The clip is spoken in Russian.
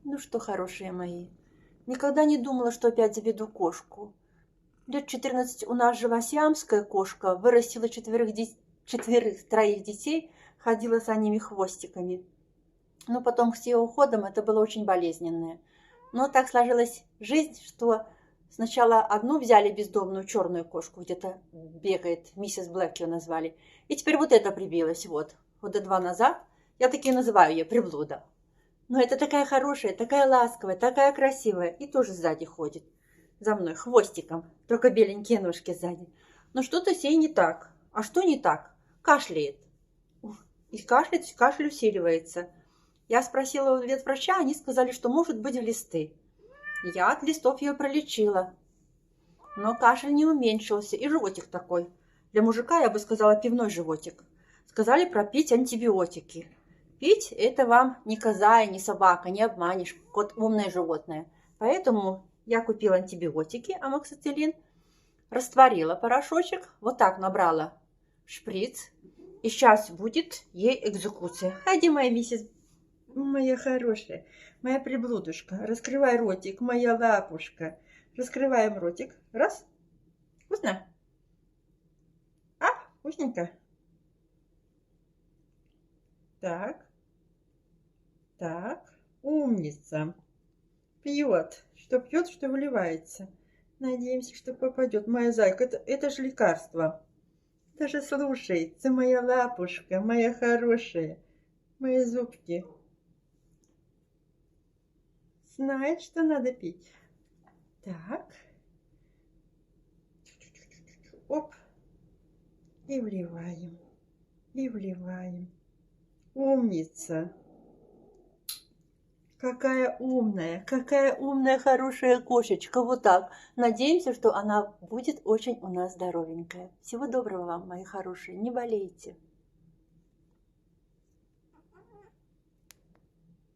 Ну что, хорошие мои, никогда не думала, что опять заведу кошку. Лет 14 у нас жила сиамская кошка, вырастила троих детей, ходила за ними хвостиками. Но потом с ее уходом это было очень болезненное. Но так сложилась жизнь, что сначала одну взяли бездомную черную кошку, где-то бегает, миссис Блэк ее назвали. И теперь вот это прибилась, вот, года 2 назад. Я таки называю ее приблуда. Но это такая хорошая, такая ласковая, такая красивая. И тоже сзади ходит. За мной, хвостиком. Только беленькие ножки сзади. Но что-то с ней не так. А что не так? Кашляет. И кашель усиливается. Я спросила у ветврача, они сказали, что может быть глисты. Я от листов ее пролечила. Но кашель не уменьшился. И животик такой. Для мужика, я бы сказала, пивной животик. Сказали пропить антибиотики. Пить это вам не коза и не собака, не обманешь. Кот умное животное. Поэтому я купила антибиотики, амоксициллин, растворила порошочек, вот так набрала шприц. И сейчас будет ей экзекуция. Ходи, моя миссис, моя хорошая, моя приблудушка, раскрывай ротик, моя лапушка. Раскрываем ротик. Раз. Вкусно? А, вкусненько. Так. Так, умница. Пьет. Что пьет, что выливается. Надеемся, что попадет. Моя зайка, это же лекарство. Даже слушается, моя лапушка, моя хорошая, мои зубки. Знает, что надо пить. Так. Оп. И вливаем. И вливаем. Умница. Какая умная, хорошая кошечка. Вот так. Надеемся, что она будет очень у нас здоровенькая. Всего доброго вам, мои хорошие. Не болейте.